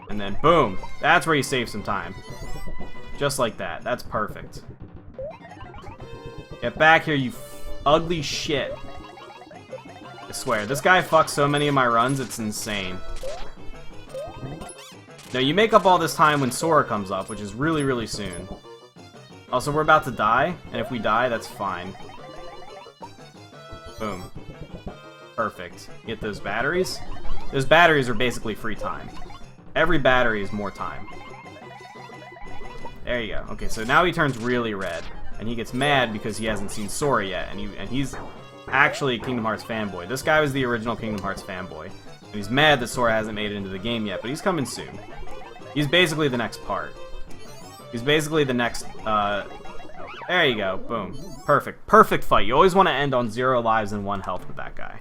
And then boom! That's where you save some time. Just like that. That's perfect. Get back here, you ugly shit. I swear, this guy fucks so many of my runs, it's insane. Now, you make up all this time when Sora comes up, which is really, really soon. Also, we're about to die, and if we die, that's fine. Boom. Perfect. Get those batteries. Those batteries are basically free time. Every battery is more time. There you go. Okay, so now he turns really red, and he gets mad because he hasn't seen Sora yet, and he's actually a Kingdom Hearts fanboy. This guy was the original Kingdom Hearts fanboy, and he's mad that Sora hasn't made it into the game yet, but he's coming soon. He's basically the next part. He's basically the next, there you go. Boom. Perfect. Perfect fight. You always want to end on 0 lives and 1 health with that guy.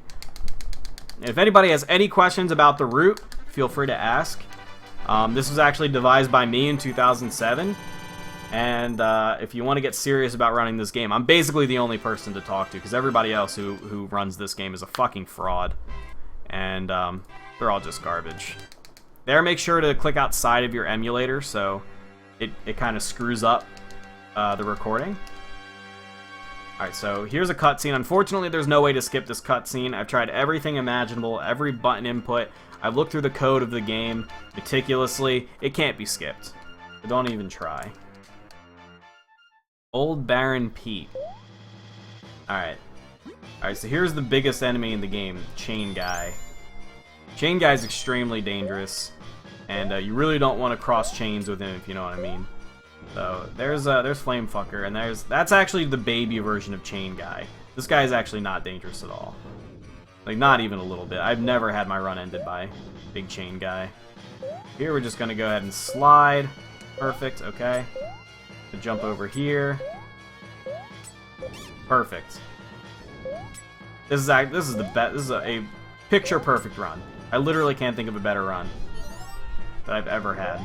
And if anybody has any questions about the route, feel free to ask. This was actually devised by me in 2007. And if you want to get serious about running this game, I'm basically the only person to talk to, because everybody else who runs this game is a fucking fraud. And they're all just garbage. There, make sure to click outside of your emulator so it kind of screws up the recording. Alright, so here's a cutscene. Unfortunately, there's no way to skip this cutscene. I've tried everything imaginable, every button input. I've looked through the code of the game meticulously. It can't be skipped. So don't even try. Old Baron Pete. Alright. Alright, so here's the biggest enemy in the game, Chain Guy. Chain Guy's extremely dangerous, and you really don't want to cross chains with him, if you know what I mean. So there's Flamefucker, and that's actually the baby version of Chain Guy. This guy is actually not dangerous at all. Like, not even a little bit. I've never had my run ended by Big Chain Guy. Here we're just gonna go ahead and slide. Perfect, okay. To jump over here. Perfect. This is the best. This is a picture perfect run. I literally can't think of a better run that I've ever had.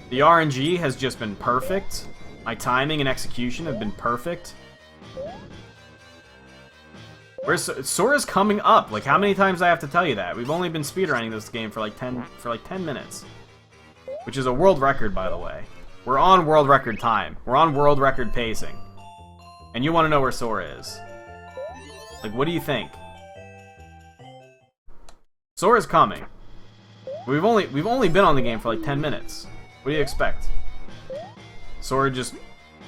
The RNG has just been perfect. My timing and execution have been perfect. Sora's coming up. Like, how many times do I have to tell you that? We've only been speedrunning this game for like 10 minutes, which is a world record, by the way. We're on world record time. We're on world record pacing, and you want to know where Sora is? Like, what do you think? Sora's coming. We've only been on the game for like 10 minutes. What do you expect? Sora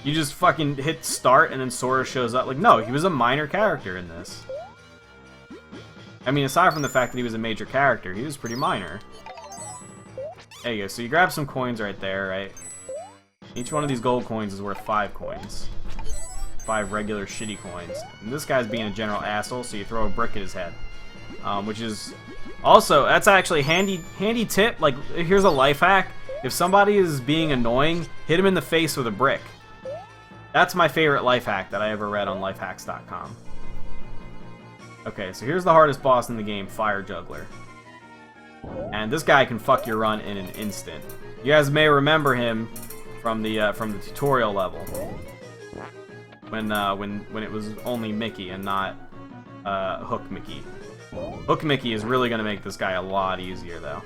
you just fucking hit start and then Sora shows up. Like, no, he was a minor character in this. I mean, aside from the fact that he was a major character, he was pretty minor. There you go. So you grab some coins right there, right? Each one of these gold coins is worth 5 coins. 5 regular shitty coins. And this guy's being a general asshole, so you throw a brick at his head. Which is... Also, that's actually a handy tip. Like, here's a life hack. If somebody is being annoying, hit him in the face with a brick. That's my favorite life hack that I ever read on lifehacks.com. Okay, so here's the hardest boss in the game, Fire Juggler. And this guy can fuck your run in an instant. You guys may remember him from the tutorial level. When it was only Mickey and not Hook Mickey. Hook Mickey is really going to make this guy a lot easier, though.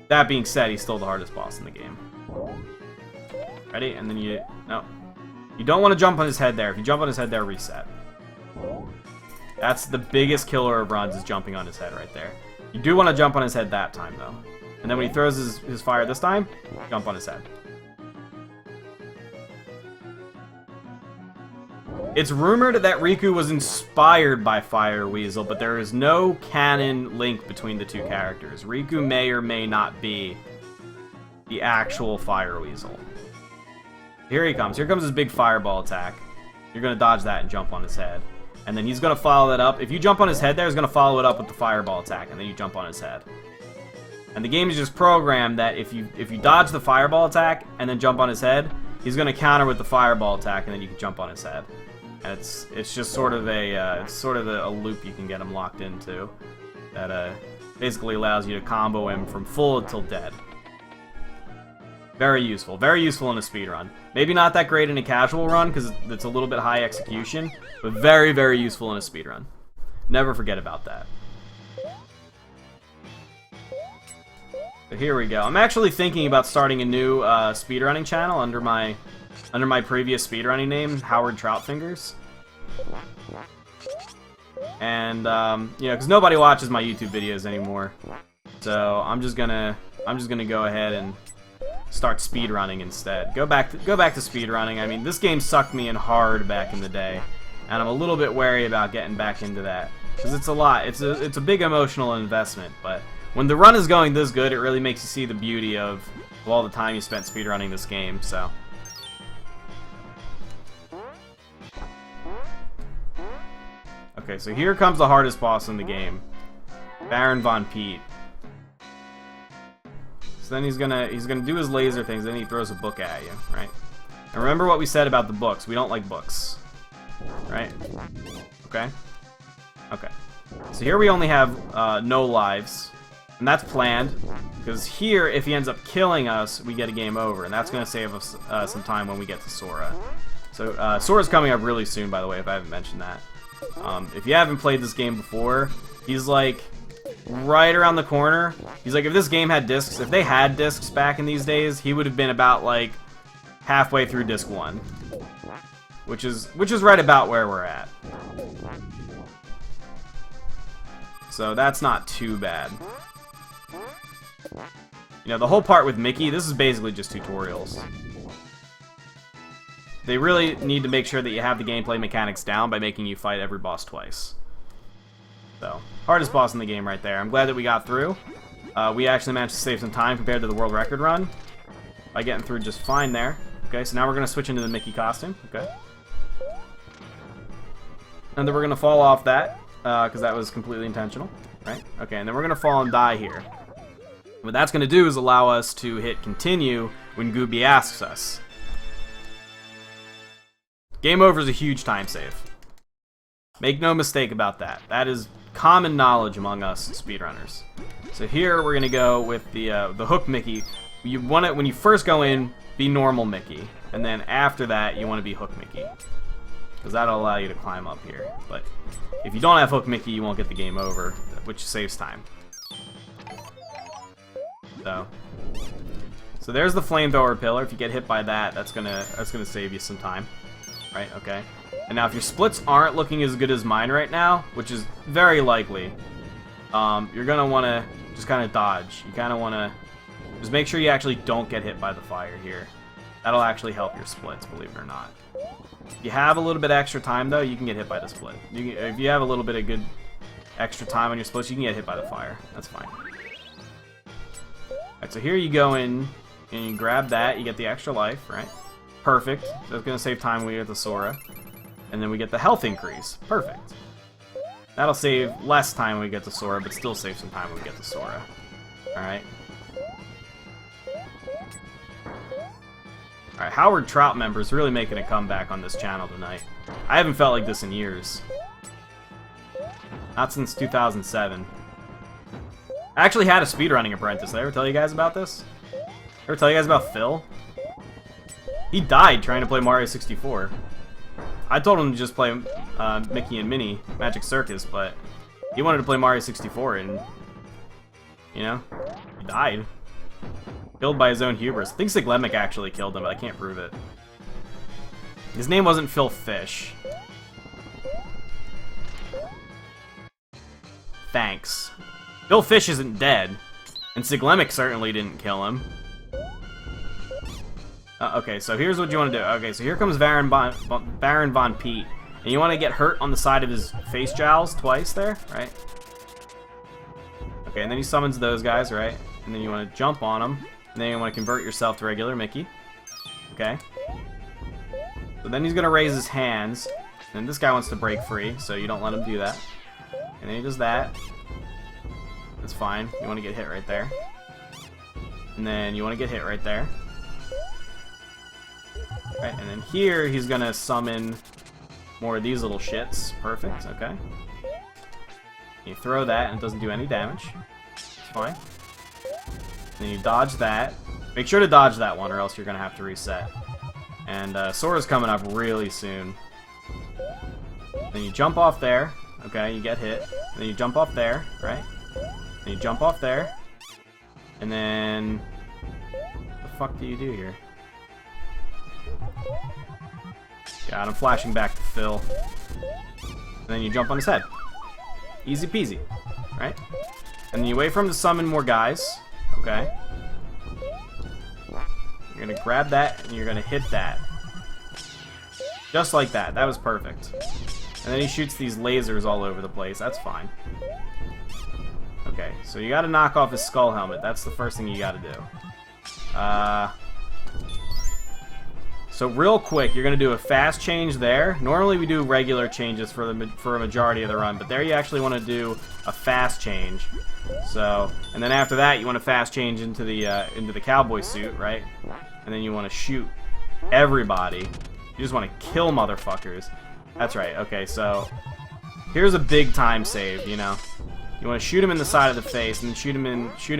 That being said, he's still the hardest boss in the game. Ready? And then no. You don't want to jump on his head there. If you jump on his head there, reset. That's the biggest killer of runs, is jumping on his head right there. You do want to jump on his head that time, though. And then when he throws his fire this time, jump on his head. It's rumored that Riku was inspired by Fire Weasel, but there is no canon link between the two characters. Riku may or may not be the actual Fire Weasel. Here he comes. Here comes his big fireball attack. You're going to dodge that and jump on his head. And then he's going to follow that up. If you jump on his head there, he's going to follow it up with the fireball attack, and then you jump on his head. And the game is just programmed that if you dodge the fireball attack and then jump on his head, he's going to counter with the fireball attack, and then you can jump on his head. And it's just sort of a loop you can get him locked into that basically allows you to combo him from full until dead. Very useful in a speedrun. Maybe not that great in a casual run because it's a little bit high execution, but very, very useful in a speedrun. Never forget about that. So here we go. I'm actually thinking about starting a new speedrunning channel under my previous speedrunning name, Howard Troutfingers. And you know, because nobody watches my YouTube videos anymore, so I'm just gonna go ahead and start speedrunning instead. Go back to speedrunning. I mean, this game sucked me in hard back in the day, and I'm a little bit wary about getting back into that because it's a lot. It's a big emotional investment, but when the run is going this good, it really makes you see the beauty of all the time you spent speedrunning this game. So. Okay, so here comes the hardest boss in the game, Baron Von Pete. So then he's gonna do his laser things, then he throws a book at you, right? And remember what we said about the books. We don't like books, right? Okay? Okay. So here we only have no lives, and that's planned, because here, if he ends up killing us, we get a game over, and that's gonna save us some time when we get to Sora. So Sora's coming up really soon, by the way, if I haven't mentioned that. If you haven't played this game before, he's like right around the corner. He's like, if this game had discs, if they had discs back in these days, he would have been about like halfway through disc 1, which is right about where we're at. So that's not too bad. You know, the whole part with Mickey, this is basically just tutorials. They really need to make sure that you have the gameplay mechanics down by making you fight every boss twice. So, hardest boss in the game right there. I'm glad that we got through. We actually managed to save some time compared to the world record run by getting through just fine there. Okay, so now we're going to switch into the Mickey costume. Okay. And then we're going to fall off that, because that was completely intentional. Right? Okay, and then we're going to fall and die here. What that's going to do is allow us to hit continue when Gooby asks us. Game over is a huge time save. Make no mistake about that. That is common knowledge among us speedrunners. So here we're gonna go with the hook Mickey. You want it when you first go in, be normal Mickey, and then after that you want to be hook Mickey, because that'll allow you to climb up here. But if you don't have hook Mickey, you won't get the game over, which saves time. So there's the flamethrower pillar. If you get hit by that, that's gonna save you some time, right? Okay. And now if your splits aren't looking as good as mine right now, which is very likely, you're gonna want to just kind of dodge. You kind of want to just make sure you actually don't get hit by the fire here. That'll actually help your splits, believe it or not. If you have a little bit extra time though, you can get hit by the split. If you have a little bit of good extra time on your splits, you can get hit by the fire. That's fine. Alright, so here you go in and you grab that, you get the extra life, right? Perfect. So it's gonna save time when we get the Sora. And then we get the health increase. Perfect. That'll save less time when we get the Sora, but still save some time when we get the Sora. Alright. Alright, Howard Troutfingers really making a comeback on this channel tonight. I haven't felt like this in years. Not since 2007. I actually had a speedrunning apprentice. Did I ever tell you guys about this? Ever tell you guys about Phil? He died trying to play Mario 64. I told him to just play Mickey and Minnie, Magic Circus, but he wanted to play Mario 64, and, you know, he died. Killed by his own hubris. I think Siglemic actually killed him, but I can't prove it. His name wasn't Phil Fish. Thanks. Phil Fish isn't dead, and Siglemic certainly didn't kill him. Okay, so here's what you want to do. Okay, so here comes Baron Von Pete. And you want to get hurt on the side of his face jowls twice there, right? Okay, and then he summons those guys, right? And then you want to jump on them. And then you want to convert yourself to regular Mickey. Okay. So then he's going to raise his hands. And this guy wants to break free, so you don't let him do that. And then he does that. That's fine. You want to get hit right there. And then you want to get hit right there. Right, and then here he's gonna summon more of these little shits. Perfect, okay. You throw that and it doesn't do any damage. It's fine. Then you dodge that. Make sure to dodge that one or else you're gonna have to reset. And Sora's coming up really soon. Then you jump off there. Okay, you get hit. Then you jump off there, right? Then you jump off there. And then... what the fuck do you do here? God, I'm flashing back to Phil. And then you jump on his head. Easy peasy. Right? And then you wait for him to summon more guys. Okay. You're gonna grab that and you're gonna hit that. Just like that. That was perfect. And then he shoots these lasers all over the place. That's fine. Okay, so you gotta knock off his skull helmet. That's the first thing you gotta do. So real quick, you're going to do a fast change there. Normally we do regular changes for a majority of the run, but there you actually want to do a fast change. So, and then after that, you want to fast change into the cowboy suit, right? And then you want to shoot everybody. You just want to kill motherfuckers. That's right. Okay, so here's a big time save. You know, you want to shoot him in the side of the face, and then shoot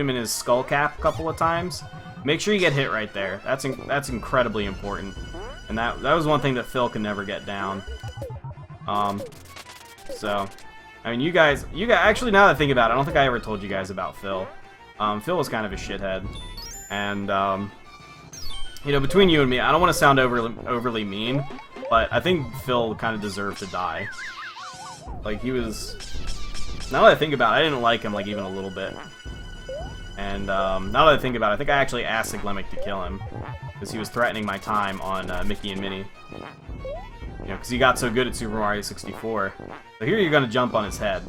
him in his skull cap a couple of times. Make sure you get hit right there. That's incredibly important. And that was one thing that Phil can never get down. So, I mean, you guys, actually, now that I think about it, I don't think I ever told you guys about Phil. Phil was kind of a shithead. And, you know, between you and me, I don't want to sound overly mean, but I think Phil kind of deserved to die. Like, he was... now that I think about it, I didn't like him, like, even a little bit. And now that I think about it, I think I actually asked Siglemic to kill him. Because he was threatening my time on Mickey and Minnie. You know, because he got so good at Super Mario 64. So here you're going to jump on his head.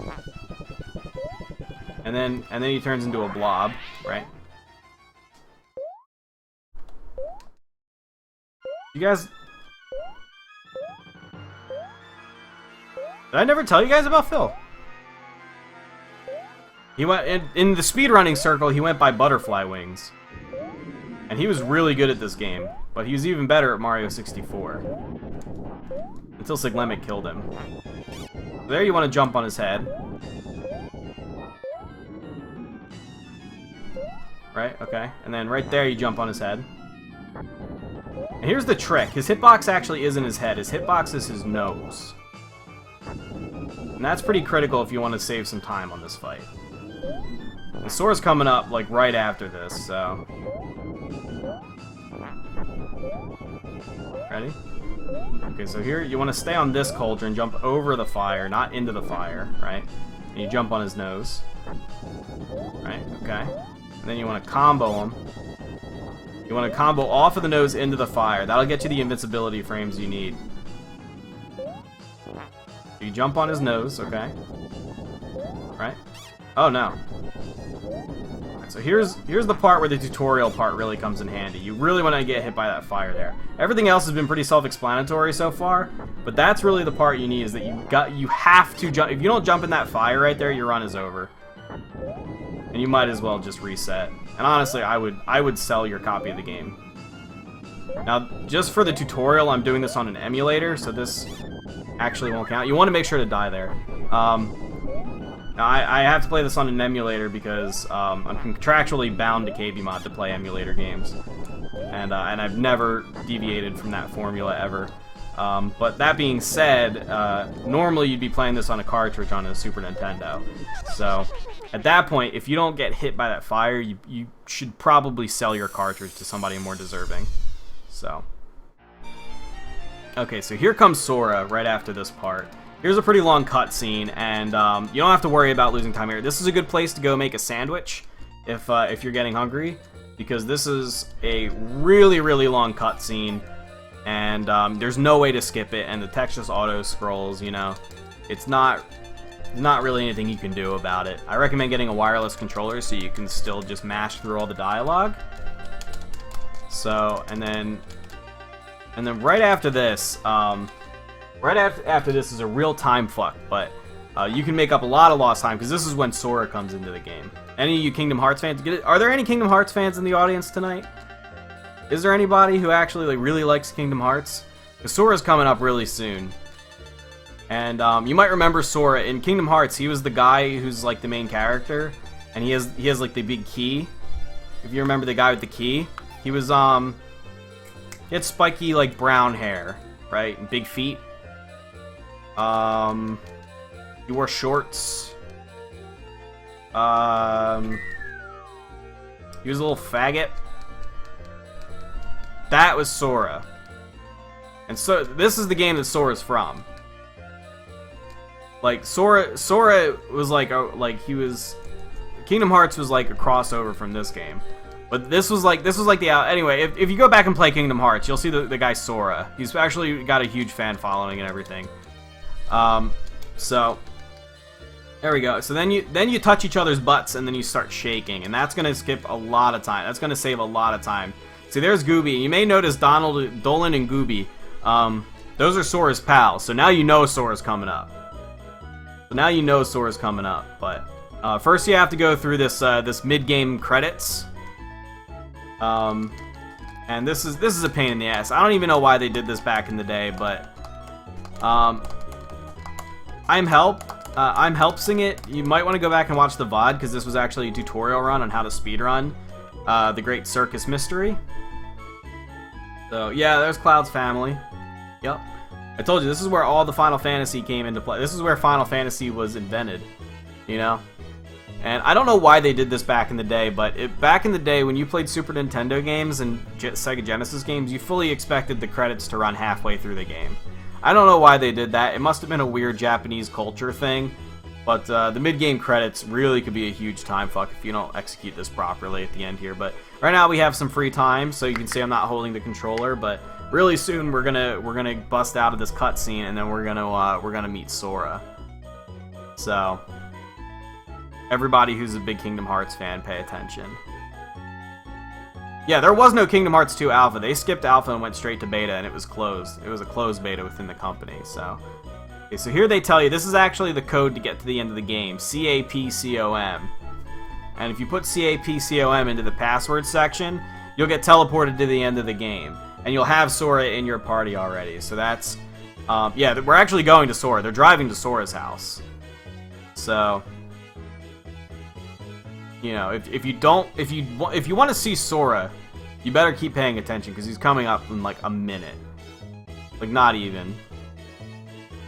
And then he turns into a blob, right? You guys... did I never tell you guys about Phil? He went in the speedrunning circle. He went by Butterfly Wings, and he was really good at this game. But he was even better at Mario 64. Until Siglemic killed him. There you want to jump on his head. Right, okay. And then right there you jump on his head. And here's the trick. His hitbox actually isn't his head. His hitbox is his nose. And that's pretty critical if you want to save some time on this fight. And Sora's coming up, like, right after this, so... Ready? Okay, so here you want to stay on this cauldron, jump over the fire, not into the fire, right? And you jump on his nose. Right, okay. And then you want to combo him. You want to combo off of the nose into the fire. That'll get you the invincibility frames you need. So you jump on his nose, okay. Right? Oh, no. Right, so here's the part where the tutorial part really comes in handy. You really want to get hit by that fire there. Everything else has been pretty self-explanatory so far, but that's really the part you need, is that you have to jump. If you don't jump in that fire right there, your run is over. And you might as well just reset. And honestly, I would sell your copy of the game. Now, just for the tutorial, I'm doing this on an emulator, so this actually won't count. You want to make sure to die there. Now, I have to play this on an emulator because I'm contractually bound to KBMOD to play emulator games. And I've never deviated from that formula ever. But that being said, normally you'd be playing this on a cartridge on a Super Nintendo. So, at that point, if you don't get hit by that fire, you should probably sell your cartridge to somebody more deserving. So. Okay, so here comes Sora right after this part. Here's a pretty long cutscene, and you don't have to worry about losing time here. This is a good place to go make a sandwich if you're getting hungry, because this is a really, really long cutscene. And there's no way to skip it, and the text just auto-scrolls, you know. It's not really anything you can do about it. I recommend getting a wireless controller so you can still just mash through all the dialogue. So, and then right after this, after this is a real time fuck, but you can make up a lot of lost time, because this is when Sora comes into the game. Any of you Kingdom Hearts fans, are there any Kingdom Hearts fans in the audience tonight? Is there anybody who actually really likes Kingdom Hearts? Because Sora's coming up really soon. And you might remember Sora in Kingdom Hearts. He was the guy who's like the main character, and he has like the big key. If you remember the guy with the key, he was he had spiky like brown hair, right, and big feet. He wore shorts. He was a little faggot. That was Sora. And so this is the game that Sora's from. Like Sora was like he was Kingdom Hearts was like a crossover from this game. But this was like the anyway, if you go back and play Kingdom Hearts, you'll see the guy Sora. He's actually got a huge fan following and everything. So there we go. So then you touch each other's butts and then you start shaking, and that's gonna skip a lot of time. That's gonna save a lot of time. See, there's Gooby. You may notice Dolan and Gooby. Those are Sora's pals. So now you know Sora's coming up. But first you have to go through this mid-game credits. And this is a pain in the ass. I don't even know why they did this back in the day, but I'm helping it. You might want to go back and watch the VOD, because this was actually a tutorial run on how to speedrun the Great Circus Mystery. So yeah, there's Cloud's family. Yep. I told you, this is where all the Final Fantasy came into play. This is where Final Fantasy was invented, you know? And I don't know why they did this back in the day, but back in the day when you played Super Nintendo games and Sega Genesis games, you fully expected the credits to run halfway through the game. I don't know why they did that. It must have been a weird Japanese culture thing, but the mid-game credits really could be a huge time fuck if you don't execute this properly at the end here. But right now we have some free time, so you can see I'm not holding the controller, but really soon we're gonna bust out of this cutscene, and then we're gonna meet Sora. So everybody who's a big Kingdom Hearts fan, pay attention. Yeah, there was no Kingdom Hearts 2 Alpha. They skipped Alpha and went straight to Beta, and it was closed. It was a closed beta within the company. So, okay, so here they tell you this is actually the code to get to the end of the game: CAPCOM. And if you put CAPCOM into the password section, you'll get teleported to the end of the game. And you'll have Sora in your party already. So that's... yeah, we're actually going to Sora. They're driving to Sora's house. So... You know, if you want to see Sora, you better keep paying attention because he's coming up in like a minute, like not even,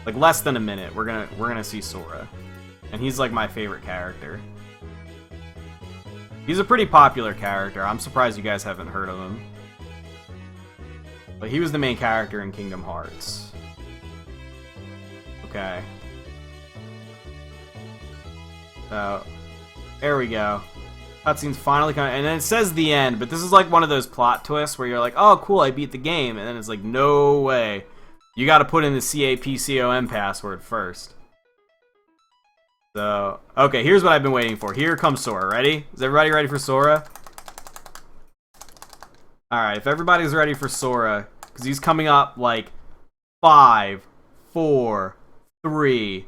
like less than a minute. We're gonna see Sora, and he's like my favorite character. He's a pretty popular character. I'm surprised you guys haven't heard of him, but he was the main character in Kingdom Hearts. Okay, so. There we go. Cutscene's finally coming, and then it says the end, but this is like one of those plot twists where you're like, oh cool, I beat the game, and then it's like, no way. You gotta put in the CAPCOM password first. So, okay, here's what I've been waiting for. Here comes Sora. Ready? Is everybody ready for Sora? Alright, if everybody's ready for Sora, because he's coming up like 5, 4, 3,